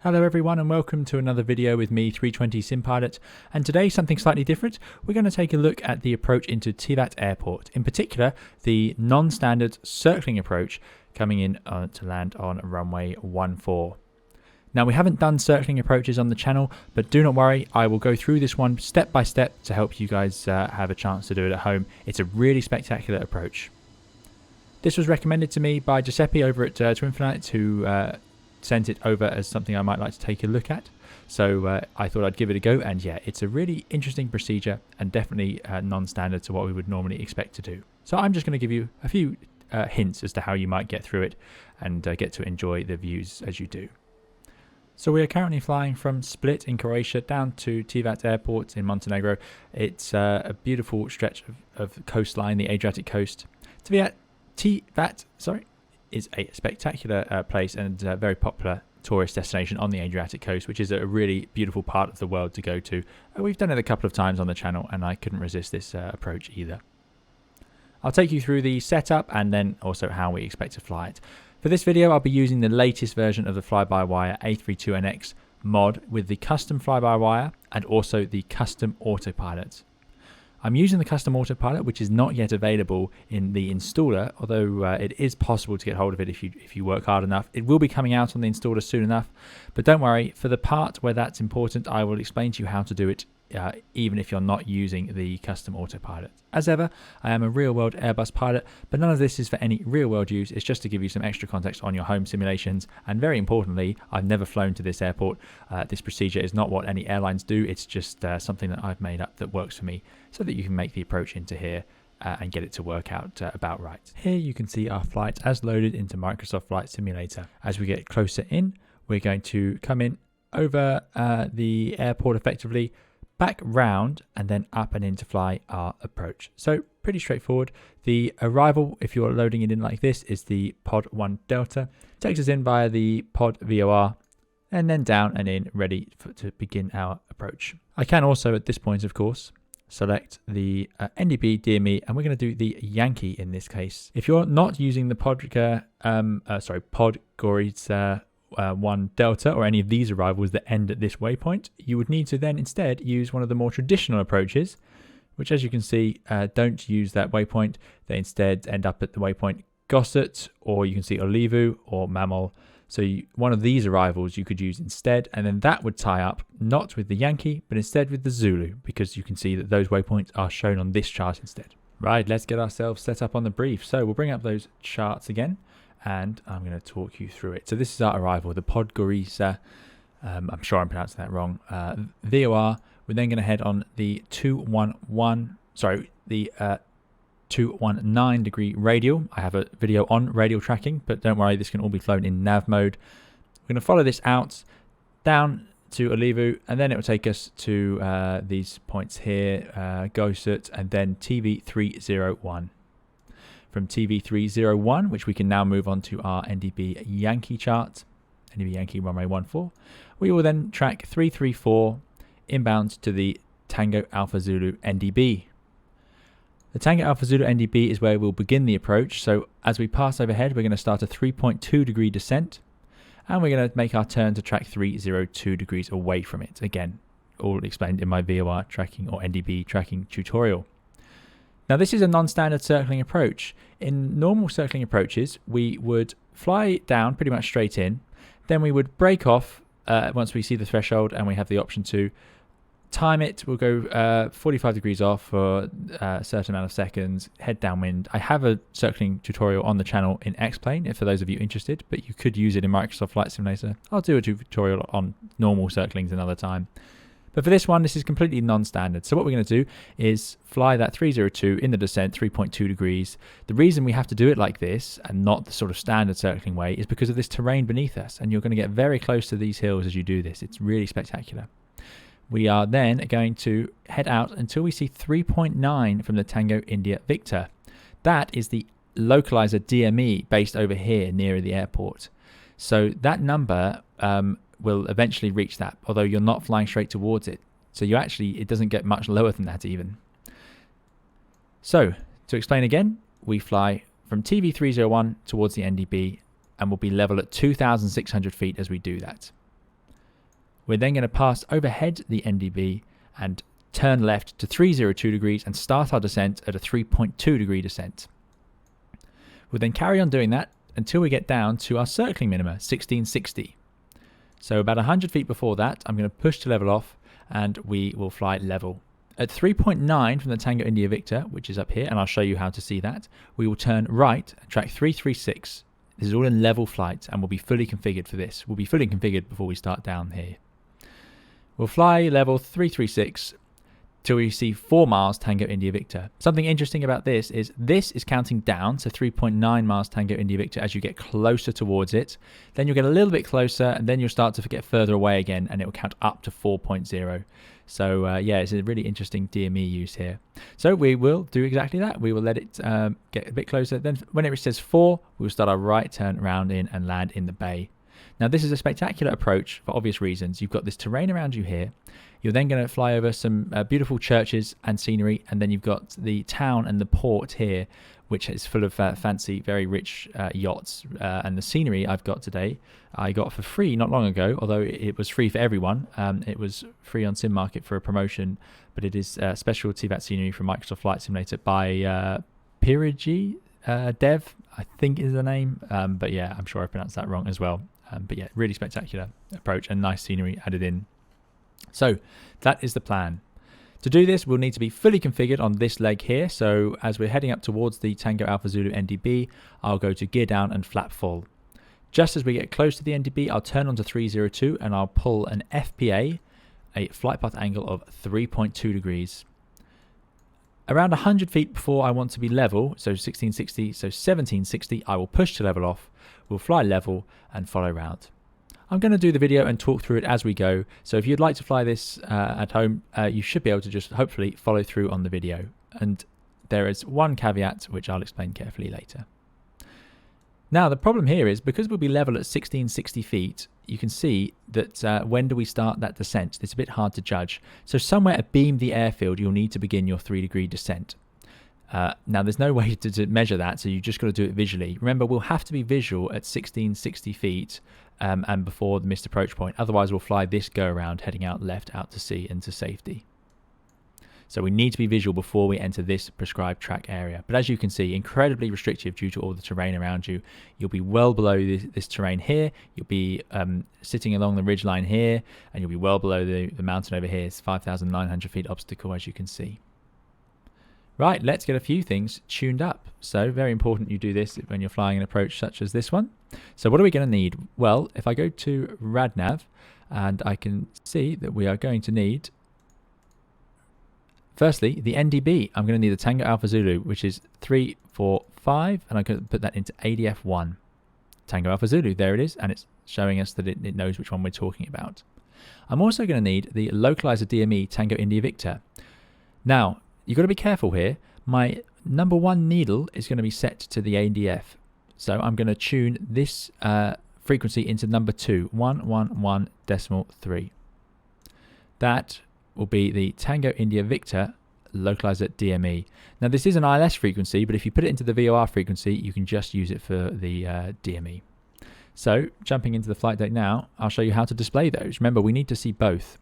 Hello everyone and welcome to another video with me, 320 SimPilot, and today something slightly different. We're going to take a look at the approach into Tivat airport, in particular the non-standard circling approach coming in to land on runway 14. Now we haven't done circling approaches on the channel, but do not worry, I will go through this one step by step to help you guys have a chance to do it at home. It's a really spectacular approach. This was recommended to me by Giuseppe over at Twinfinite, who sent it over as something I might like to take a look at. So I thought I'd give it a go, and yeah, it's a really interesting procedure and definitely non-standard to what we would normally expect to do. So I'm just going to give you a few hints as to how you might get through it and get to enjoy the views as you do. So we are currently flying from Split in Croatia down to Tivat airport in Montenegro. It's a beautiful stretch of coastline, the Adriatic coast. Tivat, is a spectacular place and a very popular tourist destination on the Adriatic coast, which is a really beautiful part of the world to go to. We've done it a couple of times on the channel and I couldn't resist this approach either. I'll take you through the setup and then also how we expect to fly it. For this video I'll be using the latest version of the fly-by-wire A32NX mod with the custom fly-by-wire and also the custom autopilot. I'm using the custom autopilot, which is not yet available in the installer, although it is possible to get hold of it if you work hard enough. It will be coming out on the installer soon enough, but don't worry, for the part where that's important, I will explain to you how to do it, even if you're not using the custom autopilot. As ever, I am a real-world Airbus pilot, but none of this is for any real-world use. It's just to give you some extra context on your home simulations, and very importantly, I've never flown to this airport. This procedure is not what any airlines do. It's just something that I've made up that works for me, so that you can make the approach into here and get it to work out about right. Here you can see our flight as loaded into Microsoft Flight Simulator. As we get closer in, we're going to come in over the airport effectively, back round and then up and in to fly our approach. So pretty straightforward. The arrival, if you're loading it in like this, is the Pod 1 Delta. Takes us in via the Pod VOR and then down and in, ready to begin our approach. I can also at this point, of course, select the NDB DME, and we're going to do the Yankee in this case. If you're not using the Podgorica 1 Delta or any of these arrivals that end at this waypoint, you would need to then instead use one of the more traditional approaches, which as you can see don't use that waypoint. They instead end up at the waypoint Gossett, or you can see Olivu or Mammal. So one of these arrivals you could use instead, and then that would tie up not with the Yankee but instead with the Zulu, because you can see that those waypoints are shown on this chart instead. Right, let's get ourselves set up on the brief. So we'll bring up those charts again and I'm going to talk you through it. So this is our arrival, the Podgorica, I'm sure I'm pronouncing that wrong, VOR. We're then going to head on the 219 degree radial. I have a video on radial tracking, but don't worry, this can all be flown in nav mode. We're going to follow this out down to Olivu, and then it will take us to these points here, Gossett, and then TV301. From TV301, which we can now move on to our NDB Yankee chart, NDB Yankee runway 14, we will then track 334 inbound to the Tango Alpha Zulu NDB. The Tango Alpha Zulu NDB is where we'll begin the approach. So as we pass overhead, we're going to start a 3.2 degree descent, and we're going to make our turn to track 302 degrees away from it. Again, all explained in my VOR tracking or NDB tracking tutorial. Now this is a non-standard circling approach. In normal circling approaches, we would fly down pretty much straight in, then we would break off once we see the threshold and we have the option to time it. We'll go 45 degrees off for a certain amount of seconds, head downwind. I have a circling tutorial on the channel in X-Plane for those of you interested, but you could use it in Microsoft Flight Simulator. I'll do a tutorial on normal circlings another time. But for this one, this is completely non-standard. So what we're going to do is fly that 302 in the descent, 3.2 degrees. The reason we have to do it like this and not the sort of standard circling way is because of this terrain beneath us. And you're going to get very close to these hills as you do this. It's really spectacular. We are then going to head out until we see 3.9 from the Tango India Victor. That is the localizer DME based over here near the airport. So that number will eventually reach that, although you're not flying straight towards it. So it doesn't get much lower than that even. So to explain again, we fly from TV301 towards the NDB and we'll be level at 2,600 feet as we do that. We're then going to pass overhead the NDB and turn left to 302 degrees and start our descent at a 3.2 degree descent. We'll then carry on doing that until we get down to our circling minima, 1660. So about 100 feet before that, I'm going to push to level off and we will fly level. At 3.9 from the Tango India Victor, which is up here, and I'll show you how to see that, we will turn right, track 336. This is all in level flight and we'll be fully configured for this. We'll be fully configured before we start down here. We'll fly level 336 till we see 4 miles Tango India Victor. Something interesting about this is counting down to 3.9 miles Tango India Victor as you get closer towards it. Then you'll get a little bit closer and then you'll start to get further away again and it will count up to 4.0. So yeah, it's a really interesting DME use here. So we will do exactly that. We will let it get a bit closer. Then when it says 4, we will start our right turn round in and land in the bay. Now this is a spectacular approach for obvious reasons. You've got this terrain around you here. You're then going to fly over some beautiful churches and scenery, and then you've got the town and the port here, which is full of fancy, very rich yachts. And the scenery I've got today, I got for free not long ago, although it was free for everyone. It was free on Sim Market for a promotion, but it is special Tivat scenery from Microsoft Flight Simulator by Pirigi Dev, I think is the name. But yeah, I'm sure I pronounced that wrong as well. But yeah, really spectacular approach and nice scenery added in. So that is the plan. To do this, we'll need to be fully configured on this leg here. So as we're heading up towards the Tango Alpha Zulu NDB, I'll go to gear down and flap full. Just as we get close to the NDB, I'll turn onto 302 and I'll pull an FPA, a flight path angle of 3.2 degrees. Around 100 feet before I want to be level, so 1660, so 1760, I will push to level off. We'll fly level and follow round. I'm going to do the video and talk through it as we go. So if you'd like to fly this at home, you should be able to just hopefully follow through on the video. And there is one caveat, which I'll explain carefully later. Now, the problem here is because we'll be level at 1660 feet, you can see that when do we start that descent? It's a bit hard to judge. So somewhere abeam the airfield, you'll need to begin your 3-degree descent. Now, there's no way to measure that, so you've just got to do it visually. Remember, we'll have to be visual at 1660 feet and before the missed approach point. Otherwise, we'll fly this go-around heading out left out to sea and to safety. So we need to be visual before we enter this prescribed track area. But as you can see, incredibly restrictive due to all the terrain around you. You'll be well below this terrain here. You'll be sitting along the ridgeline here, and you'll be well below the mountain over here. It's 5,900 feet obstacle, as you can see. Right, let's get a few things tuned up. So very important you do this when you're flying an approach such as this one. So what are we going to need? Well, if I go to RadNav, and I can see that we are going to need, firstly, the NDB. I'm going to need the Tango Alpha Zulu, which is 345, and I'm going to put that into ADF1. Tango Alpha Zulu, there it is, and it's showing us that it knows which one we're talking about. I'm also going to need the localizer DME Tango India Victor. Now, you've got to be careful here. My number 1 needle is going to be set to the ADF. So I'm going to tune this frequency into number 2, 111.3. That will be the Tango India Victor localizer DME. Now this is an ILS frequency, but if you put it into the VOR frequency, you can just use it for the DME. So jumping into the flight deck now, I'll show you how to display those. Remember, we need to see both.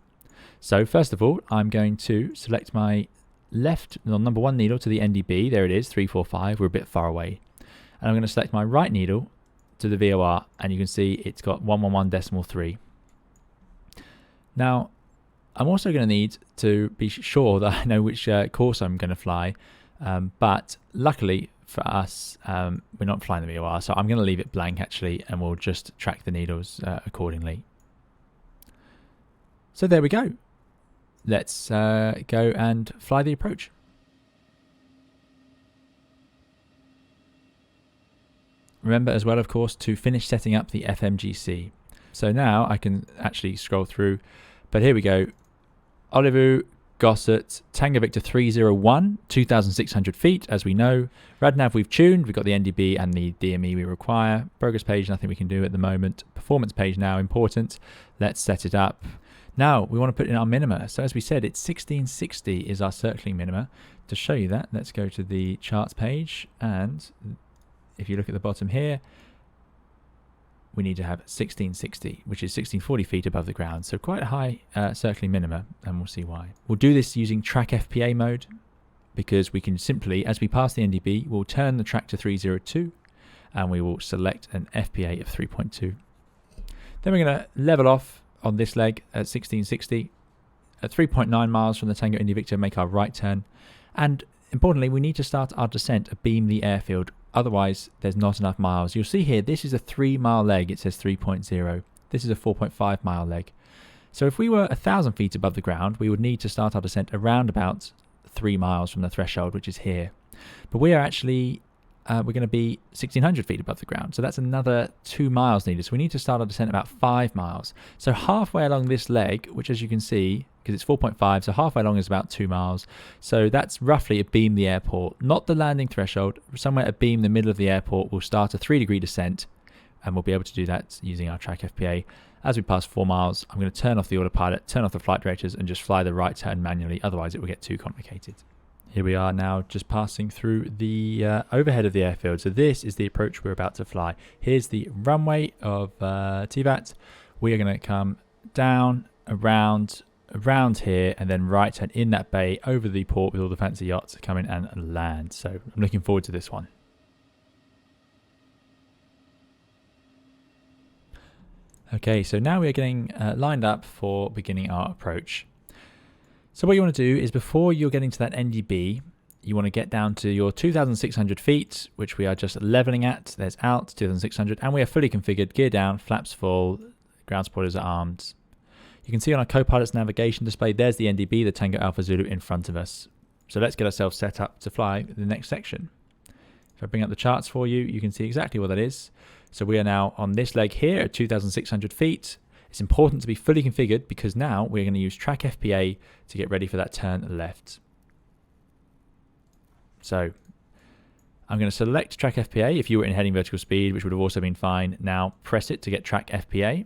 So first of all, I'm going to select my left number 1 needle to the NDB. There it is, 345. We're a bit far away. And I'm going to select my right needle to the VOR, and you can see it's got 111.3. Now, I'm also going to need to be sure that I know which course I'm going to fly, but luckily for us, we're not flying the VOR, so I'm going to leave it blank actually, and we'll just track the needles accordingly. So there we go. Let's go and fly the approach. Remember as well, of course, to finish setting up the FMGC. So now I can actually scroll through, but here we go. Olivu, Gossett, Tango Victor 301, 2,600 feet, as we know. RadNav we've tuned, we've got the NDB and the DME we require. Progress page, nothing we can do at the moment. Performance page now, important. Let's set it up. Now, we want to put in our minima. So as we said, it's 1660 is our circling minima. To show you that, let's go to the charts page, and if you look at the bottom here, we need to have 1660, which is 1640 feet above the ground. So quite a high circling minima, and we'll see why. We'll do this using track FPA mode, because we can simply, as we pass the NDB, we'll turn the track to 302, and we will select an FPA of 3.2. Then we're going to level off on this leg at 1660. At 3.9 miles from the Tango India Victor, make our right turn. And importantly, we need to start our descent abeam the airfield. Otherwise, there's not enough miles. You'll see here, this is a 3-mile leg. It says 3.0. This is a 4.5-mile leg. So if we were 1,000 feet above the ground, we would need to start our descent around about 3 miles from the threshold, which is here. But we are actually, we're going to be 1,600 feet above the ground. So that's another 2 miles needed. So we need to start our descent about 5 miles. So halfway along this leg, which as you can see, because it's 4.5, so halfway along is about 2 miles. So that's roughly abeam the airport, not the landing threshold. Somewhere abeam the middle of the airport, we'll start a 3-degree descent, and we'll be able to do that using our track FPA. As we pass 4 miles, I'm going to turn off the autopilot, turn off the flight directors, and just fly the right turn manually. Otherwise, it will get too complicated. Here we are now just passing through the overhead of the airfield. So this is the approach we're about to fly. Here's the runway of Tivat. We are going to come down, around here, and then right turn in that bay over the port with all the fancy yachts come in and land. So I'm looking forward to this one. Okay, so now we're getting lined up for beginning our approach. So what you want to do is, before you're getting to that NDB, you want to get down to your 2,600 feet, which we are just leveling at. There's out, 2,600, and we are fully configured, gear down, flaps full, ground spoilers are armed. You can see on our co-pilot's navigation display, there's the NDB, the Tango Alpha Zulu, in front of us. So let's get ourselves set up to fly the next section. If I bring up the charts for you, you can see exactly what that is. So we are now on this leg here at 2,600 feet. It's important to be fully configured because now we're going to use track FPA to get ready for that turn left. So I'm going to select track FPA if you were in heading vertical speed, which would have also been fine. Now press it to get track FPA.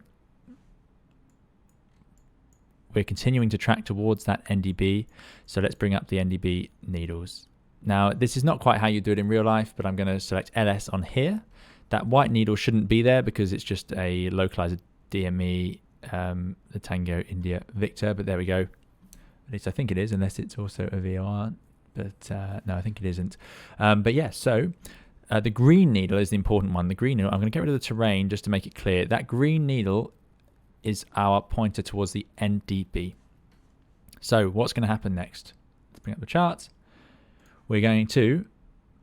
We're continuing to track towards that NDB. So let's bring up the NDB needles. Now, this is not quite how you do it in real life, but I'm going to select LS on here. That white needle shouldn't be there because it's just a localizer DME, the Tango India Victor, but there we go. At least I think it is, unless it's also a VOR, but no, I think it isn't. But yeah, so the green needle is the important one. The green needle, I'm going to get rid of the terrain just to make it clear. That green needle is our pointer towards the NDB. So what's going to happen next? Let's bring up the chart. We're going to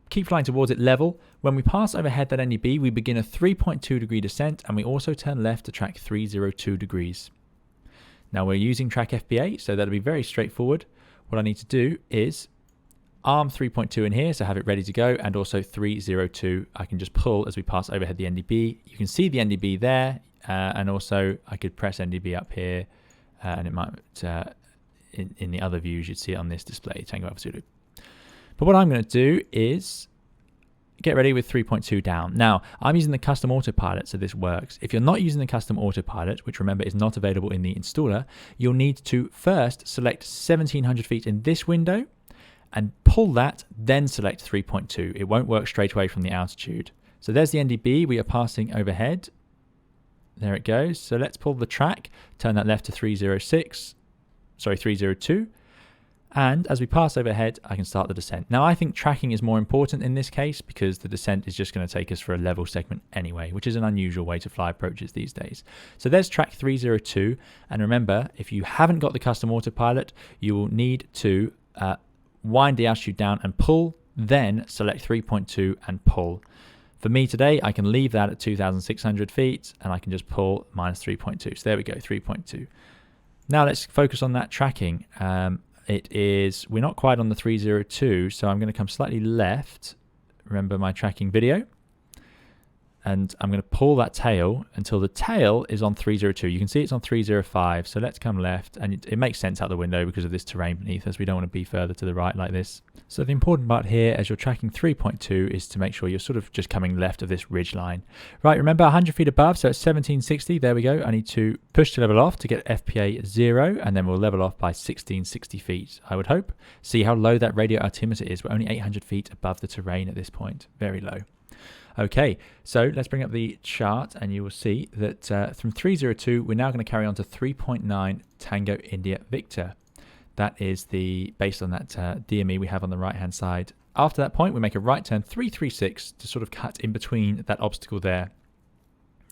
keep flying towards it level. When we pass overhead that NDB, we begin a 3.2 degree descent, and we also turn left to track 302 degrees. Now we're using track FPA, so that'll be very straightforward. What I need to do is arm 3.2 in here, so have it ready to go, and also 302. I can just pull as we pass overhead the NDB. You can see the NDB there, and also I could press NDB up here, and it might, in the other views, you'd see it on this display, Tango Alpha Zulu. But what I'm going to do is get ready with 3.2 down. Now, I'm using the custom autopilot, so this works. If you're not using the custom autopilot, which remember is not available in the installer, you'll need to first select 1,700 feet in this window and pull that, then select 3.2. It won't work straight away from the altitude. So there's the NDB. We are passing overhead. There it goes. So let's pull the track, turn that left to 302. And as we pass overhead, I can start the descent. Now, I think tracking is more important in this case because the descent is just going to take us for a level segment anyway, which is an unusual way to fly approaches these days. So there's track 302. And remember, if you haven't got the custom autopilot, you will need to wind the altitude down and pull, then select 3.2 and pull. For me today, I can leave that at 2,600 feet and I can just pull minus 3.2. So there we go, 3.2. Now let's focus on that tracking. We're not quite on the 302, so I'm going to come slightly left. Remember my tracking video. And I'm going to pull that tail until the tail is on 302. You can see it's on 305, so let's come left. And it makes sense out the window because of this terrain beneath us. We don't want to be further to the right like this. So the important part here as you're tracking 3.2 is to make sure you're sort of just coming left of this ridge line. Right, remember 100 feet above, so it's 1760. There we go. I need to push to level off to get FPA 0, and then we'll level off by 1660 feet, I would hope. See how low that radio altimeter is. We're only 800 feet above the terrain at this point. Very low. Okay, so let's bring up the chart and you will see that from 302, we're now going to carry on to 3.9 Tango India Victor. That is based on that DME we have on the right-hand side. After that point, we make a right turn 336 to sort of cut in between that obstacle there.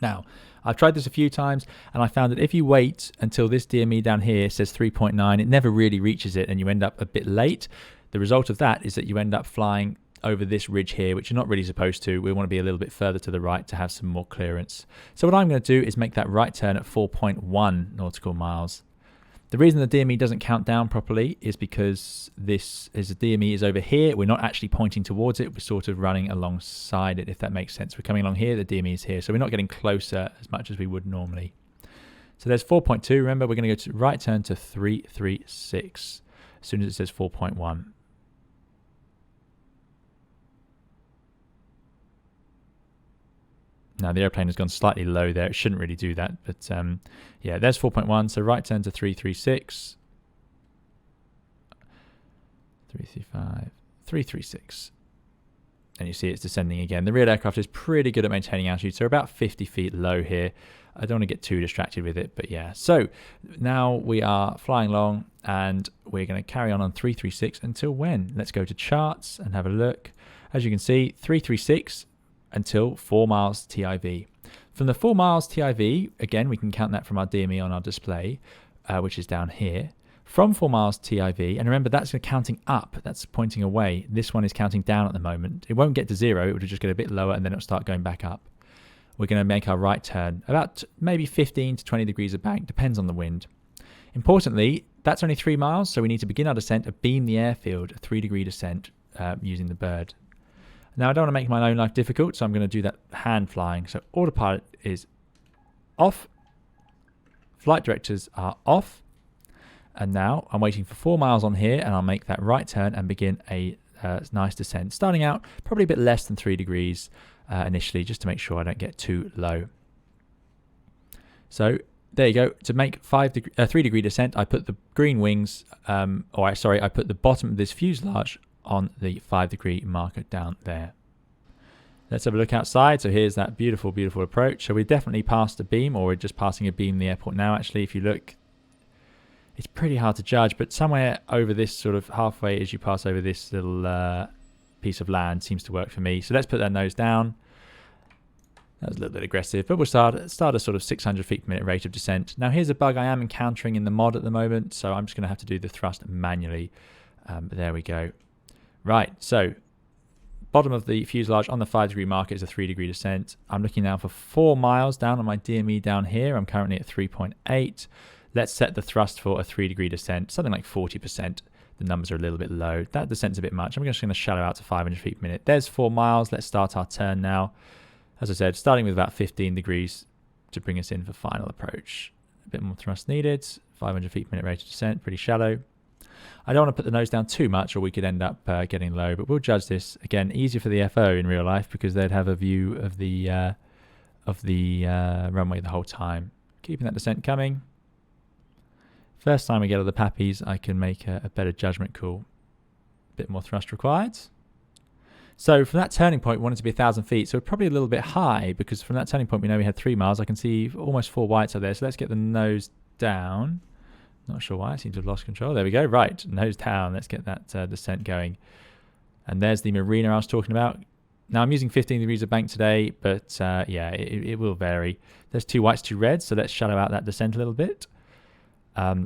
Now, I've tried this a few times and I found that if you wait until this DME down here says 3.9, it never really reaches it and you end up a bit late. The result of that is that you end up flying over this ridge here, which you're not really supposed to. We want to be a little bit further to the right to have some more clearance. So what I'm going to do is make that right turn at 4.1 nautical miles. The reason the DME doesn't count down properly is because the DME is over here. We're not actually pointing towards it. We're sort of running alongside it, if that makes sense. We're coming along here, the DME is here. So we're not getting closer as much as we would normally. So there's 4.2. Remember, we're going to go to right turn to 336 as soon as it says 4.1. Now the airplane has gone slightly low there. It shouldn't really do that, but yeah, there's 4.1. So right turn to 336, 335, 336, and you see it's descending again. The rear aircraft is pretty good at maintaining altitude, so about 50 feet low here. I don't want to get too distracted with it, but yeah. So now we are flying along, and we're going to carry on 336 until when? Let's go to charts and have a look. As you can see, 336. Until 4 miles TIV. From the 4 miles TIV, again, we can count that from our DME on our display, which is down here. From 4 miles TIV, and remember that's counting up, that's pointing away. This one is counting down at the moment. It won't get to 0, it will just get a bit lower and then it'll start going back up. We're going to make our right turn, about maybe 15 to 20 degrees of bank, depends on the wind. Importantly, that's only 3 miles, so we need to begin our descent and beam the airfield, a 3-degree descent using the bird. Now, I don't want to make my own life difficult, so I'm going to do that hand flying. So autopilot is off. Flight directors are off. And now I'm waiting for 4 miles on here, and I'll make that right turn and begin a nice descent. Starting out probably a bit less than 3 degrees initially, just to make sure I don't get too low. So there you go. To make 3-degree descent, I put the green wings, I put the bottom of this fuselage on the 5-degree marker down there. Let's have a look outside. So here's that beautiful, beautiful approach. So we definitely passed a beam, or we're just passing a beam in the airport now. Actually, if you look, it's pretty hard to judge, but somewhere over this sort of halfway as you pass over this little piece of land seems to work for me. So let's put that nose down. That was a little bit aggressive, but we'll start a sort of 600 feet per minute rate of descent. Now here's a bug I am encountering in the mod at the moment, so I'm just going to have to do the thrust manually. There we go. Right, so bottom of the fuselage on the 5-degree marker is a 3-degree descent. I'm looking now for 4 miles down on my DME down here. I'm currently at 3.8. Let's set the thrust for a 3-degree descent, something like 40%. The numbers are a little bit low. That descent's a bit much. I'm just going to shallow out to 500 feet per minute. There's 4 miles. Let's start our turn now. As I said, starting with about 15 degrees to bring us in for final approach. A bit more thrust needed. 500 feet per minute rate of descent, pretty shallow. I don't want to put the nose down too much or we could end up getting low, but we'll judge this. Again, easier for the FO in real life because they'd have a view of the runway the whole time. Keeping that descent coming. First time we get all the pappies, I can make a better judgment call. A bit more thrust required. So from that turning point, we want it to be 1,000 feet. So we're probably a little bit high because from that turning point, we know we had 3 miles. I can see almost 4 whites up there. So let's get the nose down. Not sure why, I seem to have lost control. There we go. Right, nose down. Let's get that descent going. And there's the marina I was talking about. Now I'm using 15 degrees of bank today, but yeah, it will vary. There's 2 whites, 2 reds, so let's shallow out that descent a little bit.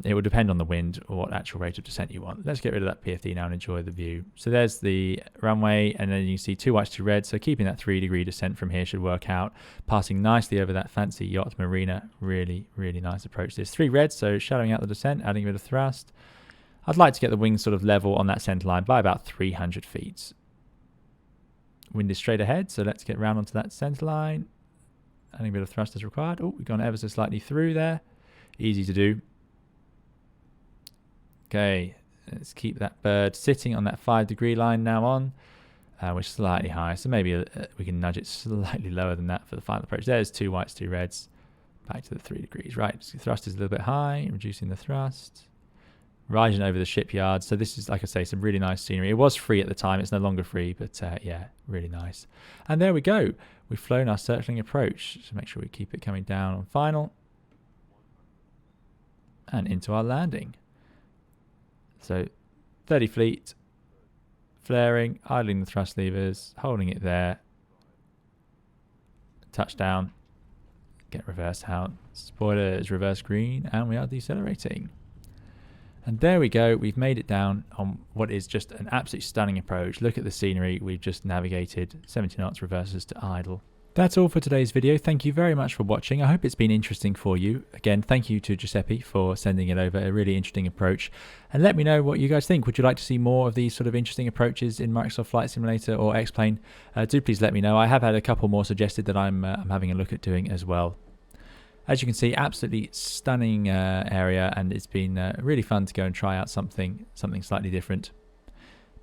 It will depend on the wind or what actual rate of descent you want. Let's get rid of that PFD now and enjoy the view. So there's the runway, and then you see 2 whites, 2 reds. So keeping that 3-degree descent from here should work out. Passing nicely over that fancy yacht marina. Really, really nice approach. There's 3 reds, so shallowing out the descent, adding a bit of thrust. I'd like to get the wings sort of level on that center line by about 300 feet. Wind is straight ahead, so let's get round onto that center line. Adding a bit of thrust as required. Oh, we've gone ever so slightly through there. Easy to do. Okay, let's keep that bird sitting on that 5-degree line now on. We're slightly high, so maybe we can nudge it slightly lower than that for the final approach. There's 2 whites, 2 reds. Back to the 3 degrees. Right, so thrust is a little bit high, reducing the thrust. riding over the shipyard. So this is, like I say, some really nice scenery. It was free at the time. It's no longer free, but yeah, really nice. And there we go. We've flown our circling approach. So make sure we keep it coming down on final. And into our landing. So 30 fleet, flaring, idling the thrust levers, holding it there. Touchdown. Get reversed out. Spoilers, reverse green, and we are decelerating. And there we go. We've made it down on what is just an absolutely stunning approach. Look at the scenery. We've just navigated 70 knots reverses to idle. That's all for today's video. Thank you very much for watching. I hope it's been interesting for you. Again, thank you to Giuseppe for sending it over. A really interesting approach. And let me know what you guys think. Would you like to see more of these sort of interesting approaches in Microsoft Flight Simulator or X-Plane? Do please let me know. I have had a couple more suggested that I'm having a look at doing as well. As you can see, absolutely stunning area, and it's been really fun to go and try out something slightly different.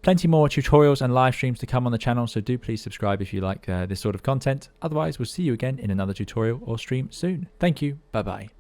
Plenty more tutorials and live streams to come on the channel, so do please subscribe if you like this sort of content. Otherwise, we'll see you again in another tutorial or stream soon. Thank you. Bye-bye.